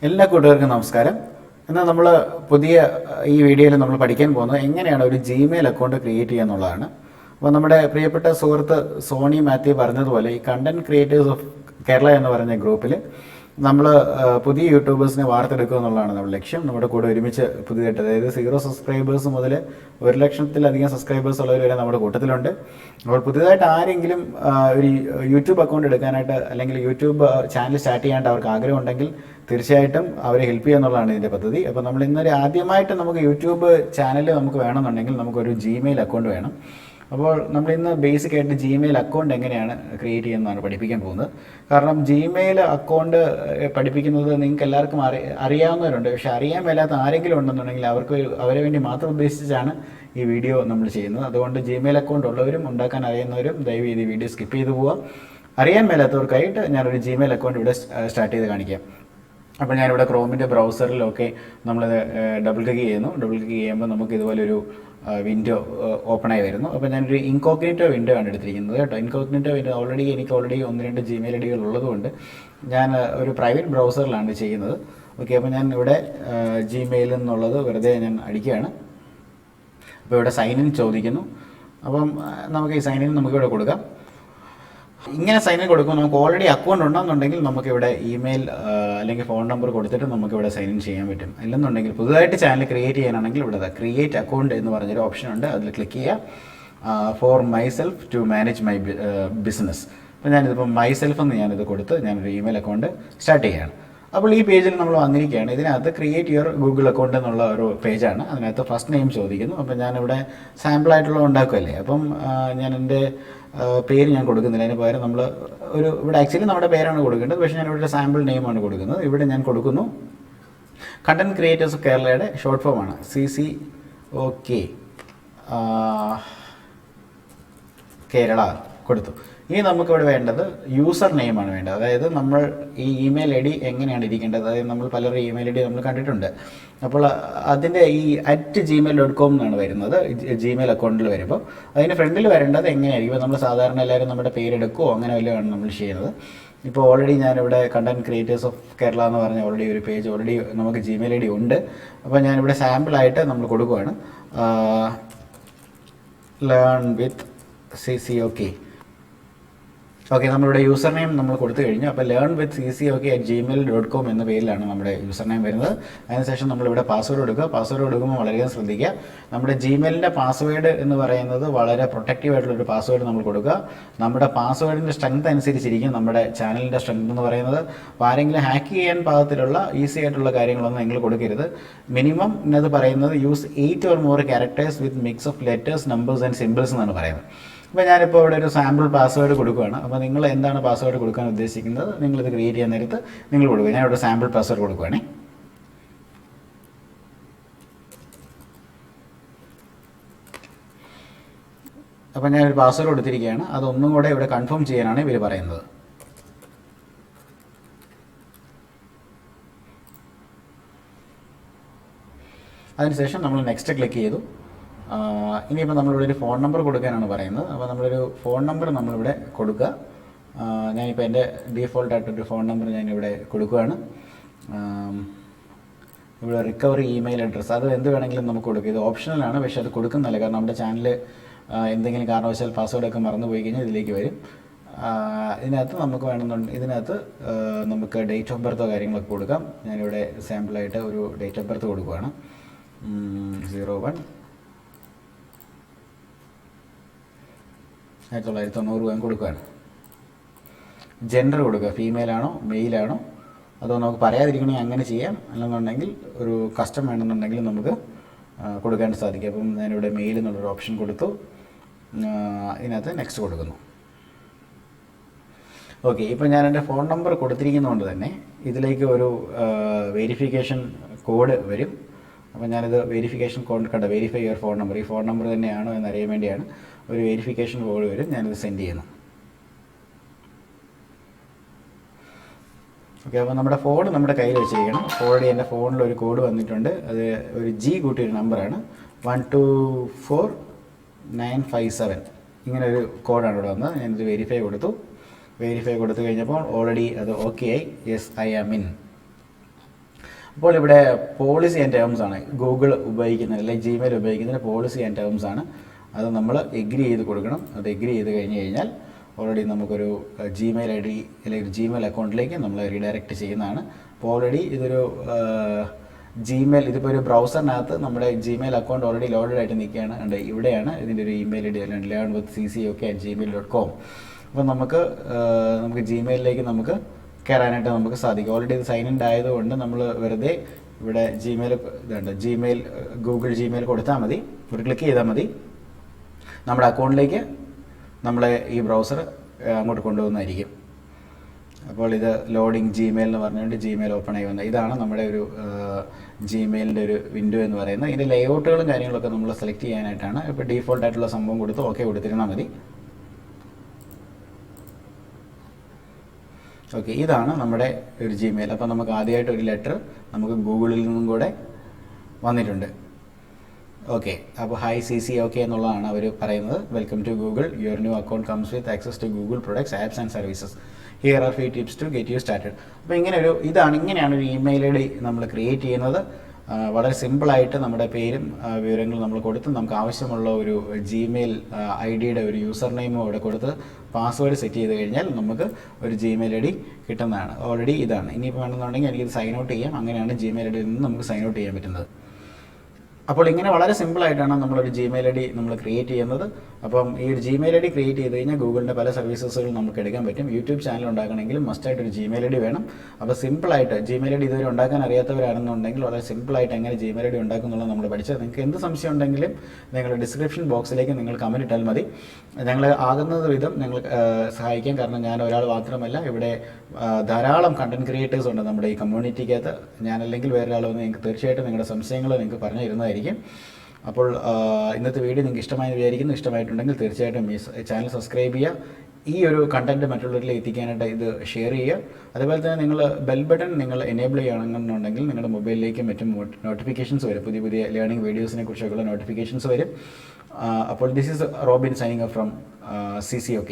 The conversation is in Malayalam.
എല്ലാ കൂട്ടുകാർക്കും നമസ്കാരം. എന്നാൽ നമ്മൾ പുതിയ ഈ വീഡിയോയിൽ നമ്മൾ പഠിക്കാൻ പോകുന്നത് എങ്ങനെയാണ് ഒരു ജിമെയിൽ അക്കൗണ്ട് ക്രിയേറ്റ് ചെയ്യുക എന്നുള്ളതാണ്. അപ്പോൾ നമ്മുടെ പ്രിയപ്പെട്ട സുഹൃത്ത് സോണി മാത്യു പറഞ്ഞതുപോലെ ഈ കണ്ടന്റ് ക്രിയേറ്റേഴ്സ് ഓഫ് കേരള എന്ന് പറയുന്ന ഗ്രൂപ്പിൽ നമ്മൾ പുതിയ യൂട്യൂബേഴ്സിനെ വാർത്തെടുക്കുക എന്നുള്ളതാണ് നമ്മുടെ ലക്ഷ്യം. നമ്മുടെ കൂടെ ഒരുമിച്ച് പുതിയതായിട്ട്, അതായത് 0 സബ്സ്ക്രൈബേഴ്സ് മുതൽ 1,00,000-ലധികം സബ്സ്ക്രൈബേഴ്സ് ഉള്ളവർ വരെ നമ്മുടെ കൂട്ടത്തിലുണ്ട്. അപ്പോൾ പുതിയതായിട്ട് ആരെങ്കിലും ഒരു യൂട്യൂബ് അക്കൗണ്ട് എടുക്കാനായിട്ട് അല്ലെങ്കിൽ യൂട്യൂബ് ചാനൽ സ്റ്റാർട്ട് ചെയ്യാനായിട്ട് അവർക്ക് ആഗ്രഹമുണ്ടെങ്കിൽ തീർച്ചയായിട്ടും അവരെ ഹെൽപ്പ് ചെയ്യുക എന്നുള്ളതാണ് ഇതിൻ്റെ പദ്ധതി. അപ്പോൾ നമ്മൾ ഇന്നൊരു ആദ്യമായിട്ട് നമുക്ക് യൂട്യൂബ് ചാനൽ നമുക്ക് വേണമെന്നുണ്ടെങ്കിൽ നമുക്കൊരു ജിമെയിൽ അക്കൗണ്ട് വേണം. അപ്പോൾ നമ്മളിന്ന് ബേസിക് ആയിട്ട് ജിമെയിൽ അക്കൗണ്ട് എങ്ങനെയാണ് ക്രിയേറ്റ് ചെയ്യുന്നതാണ് പഠിപ്പിക്കാൻ പോകുന്നത്. കാരണം ജിമെയിൽ അക്കൗണ്ട് പഠിപ്പിക്കുന്നത് നിങ്ങൾക്ക് എല്ലാവർക്കും അറിയാവുന്നവരുണ്ട്, പക്ഷേ അറിയാൻ മേലാത്ത ആരെങ്കിലും ഉണ്ടെന്നുണ്ടെങ്കിൽ അവരെ വേണ്ടി മാത്രം ഉദ്ദേശിച്ചാണ് ഈ വീഡിയോ നമ്മൾ ചെയ്യുന്നത്. അതുകൊണ്ട് ജിമെയിൽ അക്കൗണ്ട് ഉള്ളവരും ഉണ്ടാക്കാൻ അറിയുന്നവരും ദയവ് ചെയ്ത് ഈ വീഡിയോ സ്കിപ്പ് ചെയ്ത് പോവുക. അറിയാൻ മേലാത്തവർക്കായിട്ട് ഞാനൊരു ജിമെയിൽ അക്കൗണ്ട് ഇവിടെ സ്റ്റാർട്ട് ചെയ്ത് കാണിക്കാം. അപ്പോൾ ഞാനിവിടെ ക്രോമിൻ്റെ ബ്രൗസറിലൊക്കെ നമ്മളത് ഡബിൾ ക്ലിക്ക് ചെയ്യുന്നു. ഡബിൾ ക്ലിക്ക് ചെയ്യുമ്പോൾ നമുക്ക് ഇതുപോലൊരു വിൻഡോ ഓപ്പണായി വരുന്നു. അപ്പോൾ ഞാനൊരു ഇൻകോഗ്നിറ്റോ വിൻഡോ ആണ് എടുത്തിരിക്കുന്നത് കേട്ടോ. ഇൻകോഗ്നിറ്റോ വിൻഡോ എനിക്ക് ഓൾറെഡി 1-2 ജിമെയിൽ ഐ ഡികൾ ഉള്ളതുകൊണ്ട് ഞാൻ ഒരു പ്രൈവറ്റ് ബ്രൗസറിലാണ് ചെയ്യുന്നത്. ഓക്കെ, അപ്പോൾ ഞാൻ ഇവിടെ ജിമെയിൽ എന്നുള്ളത് വെറുതെ ഞാൻ അടിക്കുകയാണ്. അപ്പോൾ ഇവിടെ സൈൻ ഇൻ ചോദിക്കുന്നു. അപ്പം നമുക്ക് ഈ സൈൻ ഇൻ നമുക്കിവിടെ കൊടുക്കാം. ഇങ്ങനെ സൈൻ ഇൻ കൊടുക്കുമ്പോൾ നമുക്ക് ഓൾറെഡി അക്കൗണ്ട് ഉണ്ടെന്നുണ്ടെങ്കിൽ നമുക്കിവിടെ ഇമെയിൽ അല്ലെങ്കിൽ ഫോൺ നമ്പർ കൊടുത്തിട്ട് നമുക്കിവിടെ സൈൻ ഇൻ ചെയ്യാൻ പറ്റും. അല്ലെന്നുണ്ടെങ്കിൽ പുതുതായിട്ട് ചാനൽ ക്രിയേറ്റ് ചെയ്യാനാണെങ്കിൽ ഇവിടെ ക്രിയേറ്റ് അക്കൗണ്ട് എന്ന് പറഞ്ഞൊരു ഓപ്ഷൻ ഉണ്ട്. അതിൽ ക്ലിക്ക് ചെയ്യുക. For myself to manage my business. അപ്പോൾ ഞാനിതിപ്പോൾ മൈസെൽഫ് എന്ന് ഞാനിത് കൊടുത്ത് ഞാനൊരു ഇമെയിൽ അക്കൗണ്ട് സ്റ്റാർട്ട് ചെയ്യുകയാണ്. അപ്പോൾ ഈ പേജിൽ നമ്മൾ വന്നിരിക്കുകയാണ്. ഇതിനകത്ത് ക്രിയേറ്റ് യുവർ ഗൂഗിൾ അക്കൗണ്ട് എന്നുള്ള ഒരു പേജാണ്. അതിനകത്ത് ഫസ്റ്റ് നെയിം ചോദിക്കുന്നു. അപ്പോൾ ഞാനിവിടെ സാമ്പിളായിട്ടുള്ള ഉണ്ടാക്കുമല്ലേ, അപ്പം ഞാൻ എൻ്റെ പേര് ഞാൻ കൊടുക്കുന്നില്ല. അതിന് പകരം നമ്മൾ ഇവിടെ ആക്ച്വലി നമ്മുടെ പേരാണ് കൊടുക്കേണ്ടത്, പക്ഷേ ഞാൻ ഇവിടെ സാമ്പിൾ നെയിമാണ് കൊടുക്കുന്നത്. ഇവിടെ ഞാൻ കൊടുക്കുന്നു കണ്ടന്റ് ക്രിയേറ്റേഴ്സ് ഓഫ് കേരളയുടെ ഷോർട്ട് ഫോമാണ് CCOK കേരള കൊടുത്തു. ഇനി നമുക്കിവിടെ വേണ്ടത് യൂസർ നെയിമാണ് വേണ്ടത്. അതായത് നമ്മൾ ഈ ഇമെയിൽ ഐ ഡി എങ്ങനെയാണ് ഇരിക്കേണ്ടത്, അതായത് നമ്മൾ പലരുടെ ഇമെയിൽ ഐ ഡി നമ്മൾ കണ്ടിട്ടുണ്ട്. അപ്പോൾ അതിൻ്റെ ഈ @gmail.com എന്നാണ് വരുന്നത് ജിമെയിൽ അക്കൗണ്ടിൽ വരുമ്പോൾ. അതിന് ഫ്രണ്ടിൽ വരേണ്ടത് എങ്ങനെയായിരിക്കും, നമ്മൾ സാധാരണ എല്ലാവരും നമ്മുടെ പേരെടുക്കുകയോ അങ്ങനെ വല്ലതുമാണ് നമ്മൾ ചെയ്യുന്നത്. ഇപ്പോൾ ഓൾറെഡി ഞാനിവിടെ കണ്ടന്റ് ക്രിയേറ്റേഴ്സ് ഓഫ് കേരള എന്ന് പറഞ്ഞ ഓൾറെഡി ഒരു പേജ് ഓൾറെഡി നമുക്ക് ജിമെയിൽ ഐ ഡി ഉണ്ട്. അപ്പോൾ ഞാനിവിടെ സാമ്പിളായിട്ട് നമ്മൾ കൊടുക്കുകയാണ് ലേൺ വിത്ത് CCOK. ഓക്കെ, നമ്മളിവിടെ യൂസർ നെയിം നമ്മൾ കൊടുത്തു കഴിഞ്ഞു. അപ്പോൾ ലേൺ വിത്ത് CCOK@gmail.com എന്ന പേരിലാണ് നമ്മുടെ യൂസർ നെയിം വരുന്നത്. അതിനുശേഷം നമ്മളിവിടെ പാസ്വേഡ് കൊടുക്കുക. പാസ്വേഡ് കൊടുക്കുമ്പോൾ വളരെയധികം ശ്രദ്ധിക്കുക. നമ്മുടെ ജിമെയിലിൻ്റെ പാസ്വേഡ് എന്ന് പറയുന്നത് വളരെ പ്രൊട്ടക്റ്റീവ് ആയിട്ടുള്ളൊരു പാസ്വേഡ് നമ്മൾ കൊടുക്കുക. നമ്മുടെ പാസ്വേഡിൻ്റെ സ്ട്രെങ്ത് അനുസരിച്ചിരിക്കും നമ്മുടെ ചാനലിൻ്റെ സ്ട്രെങ്ത് എന്ന് പറയുന്നത്. അപ്പോൾ ആരെങ്കിലും ഹാക്ക് ചെയ്യാൻ പാകത്തിലുള്ള ഈസി ആയിട്ടുള്ള കാര്യങ്ങളൊന്നും നിങ്ങൾ കൊടുക്കരുത്. മിനിമം ഇന്നത് പറയുന്നത് use 8 or more characters with mix of letters, numbers and symbols എന്നാണ് പറയുന്നത്. അപ്പോൾ ഞാനിപ്പോൾ ഇവിടെ ഒരു സാമ്പിൾ പാസ്വേഡ് കൊടുക്കുകയാണ്. അപ്പോൾ നിങ്ങൾ എന്താണ് പാസ്വേഡ് കൊടുക്കാൻ ഉദ്ദേശിക്കുന്നത് നിങ്ങളിത് ക്രിയേറ്റ് ചെയ്യാൻ നേരത്ത് നിങ്ങൾ കൊടുക്കുക. ഞാനിവിടെ സാമ്പിൾ പാസ്വേഡ് കൊടുക്കുകയാണേ. അപ്പോൾ ഞാനൊരു പാസ്വേഡ് കൊടുത്തിരിക്കുകയാണ്. അതൊന്നും കൂടെ ഇവിടെ കൺഫേം ചെയ്യാനാണ് ഇവർ പറയുന്നത്. അതിനുശേഷം നമ്മൾ നെക്സ്റ്റ് ക്ലിക്ക് ചെയ്തു. ഇനിയിപ്പോൾ നമ്മളിവിടെ ഒരു ഫോൺ നമ്പർ കൊടുക്കാനാണ് പറയുന്നത്. അപ്പോൾ നമ്മളൊരു ഫോൺ നമ്പർ നമ്മളിവിടെ കൊടുക്കുക. ഞാനിപ്പോൾ എൻ്റെ ഡീഫോൾട്ടായിട്ടൊരു ഫോൺ നമ്പർ ഞാനിവിടെ കൊടുക്കുകയാണ്. ഇവിടെ റിക്കവറി ഇമെയിൽ അഡ്രസ്സ് അത് എന്ത് വേണമെങ്കിലും നമുക്ക് കൊടുക്കുക. ഇത് ഓപ്ഷണലാണ്, പക്ഷേ അത് കൊടുക്കുന്നില്ല. കാരണം നമ്മുടെ ചാനൽ എന്തെങ്കിലും കാരണവശാൽ പാസ്വേഡൊക്കെ മറന്നു പോയി കഴിഞ്ഞാൽ ഇതിലേക്ക് വരും. ഇതിനകത്ത് നമുക്ക് ഇതിനകത്ത് നമുക്ക് ഡേറ്റ് ഓഫ് ബർത്തോ കാര്യങ്ങളൊക്കെ കൊടുക്കാം. ഞാനിവിടെ സാമ്പിളായിട്ട് ഒരു ഡേറ്റ് ഓഫ് ബർത്ത് കൊടുക്കുകയാണ് 01/1990 ഞാൻ കൊടുക്കുകയാണ്. ജെൻഡർ കൊടുക്കുക, ഫീമെയിലാണോ മെയിലാണോ, അതോ നമുക്ക് പറയാതിരിക്കണമെങ്കിൽ അങ്ങനെ ചെയ്യാം. അല്ലെന്നുണ്ടെങ്കിൽ ഒരു കസ്റ്റം വേണമെന്നുണ്ടെങ്കിൽ നമുക്ക് കൊടുക്കാൻ സാധിക്കും. അപ്പം ഞാനിവിടെ മെയിൽ എന്നുള്ളൊരു ഓപ്ഷൻ കൊടുത്തു. ഇതിനകത്ത് നെക്സ്റ്റ് കൊടുക്കുന്നു. ഓക്കെ, ഇപ്പോൾ ഞാൻ എൻ്റെ ഫോൺ നമ്പർ കൊടുത്തിരിക്കുന്നതുകൊണ്ട് തന്നെ ഇതിലേക്ക് ഒരു വെരിഫിക്കേഷൻ കോഡ് വരും. അപ്പോൾ ഞാനിത് വെരിഫിക്കേഷൻ കോഡ് കണ്ട വെരിഫൈ യുവർ ഫോൺ നമ്പർ, ഈ ഫോൺ നമ്പർ തന്നെയാണോ എന്നറിയാൻ വേണ്ടിയാണ് ഒരു വെരിഫിക്കേഷൻ കോഡ് വരും. ഞാനിത് സെൻഡ് ചെയ്യുന്നു. ഓക്കെ, അപ്പോൾ നമ്മുടെ ഫോൺ നമ്മുടെ കയ്യിൽ വെച്ചിരിക്കണം. ഓൾറെഡി എൻ്റെ ഫോണിൽ ഒരു കോഡ് വന്നിട്ടുണ്ട്. അത് ഒരു G കൂട്ടിയൊരു നമ്പറാണ് 124957. ഇങ്ങനെ ഒരു കോഡാണ് ഇവിടെ വന്നത്. ഞാനിത് വെരിഫൈ കൊടുത്തു കഴിഞ്ഞപ്പോൾ ഓൾറെഡി അത് ഓക്കെ ആയി. Yes I am in. അപ്പോൾ ഇവിടെ പോളിസി ആൻഡ് ടേംസ് ആണ് ഗൂഗിൾ ഉപയോഗിക്കുന്നത്, അല്ലെങ്കിൽ ജിമെയിൽ ഉപയോഗിക്കുന്നതിന് പോളിസി ആൻഡ് ടേംസ് ആണ്. അത് നമ്മൾ എഗ്രി ചെയ്ത് കൊടുക്കണം. അത് എഗ്രി ചെയ്ത് കഴിഞ്ഞ് കഴിഞ്ഞാൽ ഓൾറെഡി നമുക്കൊരു ജിമെയിൽ ഐ ഡി അല്ലെങ്കിൽ ജിമെയിൽ അക്കൗണ്ടിലേക്ക് നമ്മൾ റീഡയറക്റ്റ് ചെയ്യുന്നതാണ്. അപ്പോൾ ഓൾറെഡി ഇതൊരു ജിമെയിൽ, ഇതിപ്പോൾ ഒരു ബ്രൗസറിനകത്ത് നമ്മുടെ ജിമെയിൽ അക്കൗണ്ട് ഓൾറെഡി ലോഡഡ് ആയിട്ട് നിൽക്കുകയാണ്. ഉണ്ട് ഇവിടെയാണ് ഇതിൻ്റെ ഒരു ഇമെയിൽ ഐ ഡി learn_with_CCOK@gmail.com. അപ്പോൾ നമുക്ക് ജിമെയിലിലേക്ക് നമുക്ക് കയറാനായിട്ട് നമുക്ക് സാധിക്കും. ഓൾറെഡി ഇത് സൈൻ ഇൻ ആയതുകൊണ്ട് നമ്മൾ വെറുതെ ഇവിടെ ജിമെയിൽ ഗൂഗിൾ ജിമെയിൽ കൊടുത്താൽ മതി, ഒരു ക്ലിക്ക് ചെയ്താൽ മതി, നമ്മുടെ അക്കൗണ്ടിലേക്ക് നമ്മളെ ഈ ബ്രൗസർ അങ്ങോട്ട് കൊണ്ടുപോകുന്നതായിരിക്കും. അപ്പോൾ ഇത് ലോഡിങ് ജിമെയിൽ എന്ന് പറഞ്ഞുകൊണ്ട് ജിമെയിൽ ഓപ്പൺ ആയി വന്നത്. ഇതാണ് നമ്മുടെ ഒരു ജിമെയിലിൻ്റെ ഒരു വിൻഡോ എന്ന് പറയുന്നത്. ഇതിൻ്റെ ലേഔട്ടുകളും കാര്യങ്ങളൊക്കെ നമ്മൾ സെലക്ട് ചെയ്യാനായിട്ടാണ്. ഇപ്പോൾ ഡീഫോൾട്ട് ആയിട്ടുള്ള സംഭവം കൊടുത്ത് ഓക്കെ കൊടുത്തിരുന്നാൽ മതി. ഓക്കെ, ഇതാണ് നമ്മുടെ ഒരു ജിമെയിൽ. അപ്പോൾ നമുക്ക് ആദ്യമായിട്ട് ഒരു ലെറ്റർ നമുക്ക് ഗൂഗിളിൽ നിന്നും കൂടെ വന്നിട്ടുണ്ട്. ഓക്കെ, അപ്പോൾ ഹൈ CCOK എന്നുള്ളതാണ് അവർ പറയുന്നത്. Welcome to Google, your new account comes with access to Google products, apps and services. Here are free tips to get you started. അപ്പോൾ ഇങ്ങനെയാണ് ഒരു ഇമെയിൽ ഐ ഡി നമ്മൾ ക്രിയേറ്റ് ചെയ്യുന്നത്. വളരെ സിമ്പിളായിട്ട് നമ്മുടെ പേരും വിവരങ്ങളും നമ്മൾ കൊടുത്ത് നമുക്ക് ആവശ്യമുള്ള ഒരു ജിമെയിൽ ഐ ഡിയുടെ ഒരു യൂസർ നെയിമും അവിടെ കൊടുത്ത് പാസ്വേഡ് സെറ്റ് ചെയ്ത് കഴിഞ്ഞാൽ നമുക്ക് ഒരു ജിമെയിൽ ഐ ഡി കിട്ടുന്നതാണ്. ഓൾറെഡി ഇതാണ്. ഇനിയിപ്പോൾ വേണമെന്നുണ്ടെങ്കിൽ എനിക്കിത് സൈൻ ഔട്ട് ചെയ്യാം. അങ്ങനെയാണ് ജിമെയിൽ ഐ ഡിയിൽ നിന്ന് നമുക്ക് സൈൻ ഔട്ട് ചെയ്യാൻ പറ്റുന്നത്. അപ്പോൾ ഇങ്ങനെ വളരെ സിമ്പിളായിട്ടാണ് നമ്മളൊരു ജിമെയിൽ ഐ ഡി നമ്മൾ ക്രിയേറ്റ് ചെയ്യുന്നത്. അപ്പം ഈ ഒരു ജിമെയിൽ ഐ ഡി ക്രിയേറ്റ് ചെയ്ത് കഴിഞ്ഞാൽ ഗൂഗിളിൻ്റെ പല സർവീസസുകൾ നമുക്ക് എടുക്കാൻ പറ്റും. യൂട്യൂബ് ചാനൽ ഉണ്ടാക്കണമെങ്കിലും മസ്റ്റായിട്ടൊരു ജിമെയിൽ ഐ ഡി വേണം. അപ്പോൾ സിമ്പിളായിട്ട് ജിമെയിൽ ഐ ഡി ഇതുവരെ ഉണ്ടാക്കാൻ അറിയാത്തവരാണെന്നുണ്ടെങ്കിൽ വളരെ സിമ്പിളായിട്ട് എങ്ങനെ ജിമെയിൽ ഐ ഡി ഉണ്ടാക്കും എന്നുള്ളത് നമ്മൾ പഠിച്ചത്. നിങ്ങൾക്ക് എന്ത് സംശയം ഉണ്ടെങ്കിലും നിങ്ങളുടെ ഡിസ്ക്രിപ്ഷൻ ബോക്സിലേക്ക് നിങ്ങൾ കമൻറ്റ് ഇട്ടാൽ മതി. ഞങ്ങൾ ആകുന്നത് വിധം ഞങ്ങൾ സഹായിക്കാം. കാരണം ഞാൻ ഒരാൾ മാത്രമല്ല, ഇവിടെ ധാരാളം കണ്ടന്റ് ക്രിയേറ്റേഴ്സ് ഉണ്ട് നമ്മുടെ ഈ കമ്മ്യൂണിറ്റിക്കകത്ത്. ഞാനല്ലെങ്കിൽ വേറൊരാൾ വന്ന് നിങ്ങൾക്ക് തീർച്ചയായിട്ടും നിങ്ങളുടെ സംശയങ്ങൾ നിങ്ങൾക്ക് പറഞ്ഞു തരുന്നതായിരിക്കും. അപ്പോൾ ഇന്നത്തെ വീഡിയോ നിങ്ങൾക്ക് ഇഷ്ടമായെന്ന് വിചാരിക്കുന്നു. ഇഷ്ടമായിട്ടുണ്ടെങ്കിൽ തീർച്ചയായിട്ടും ഈ ചാനൽ സബ്സ്ക്രൈബ് ചെയ്യുക. ഈ ഒരു കണ്ടന്റ് മറ്റുള്ളവരിലേക്ക് എത്തിക്കാനായിട്ട് ഇത് ഷെയർ ചെയ്യുക. അതുപോലെ തന്നെ നിങ്ങൾ ബെൽ ബട്ടൺ നിങ്ങൾ എനേബിൾ ചെയ്യുകയാണെന്നുണ്ടെങ്കിൽ നിങ്ങളുടെ മൊബൈലിലേക്കും മറ്റും നോട്ടിഫിക്കേഷൻസ് വരും. പുതിയ പുതിയ ലേണിംഗ് വീഡിയോസിനെ കുറിച്ചൊക്കെയുള്ള നോട്ടിഫിക്കേഷൻസ് വരും. അപ്പോൾ this is Robin signing off from CCOK.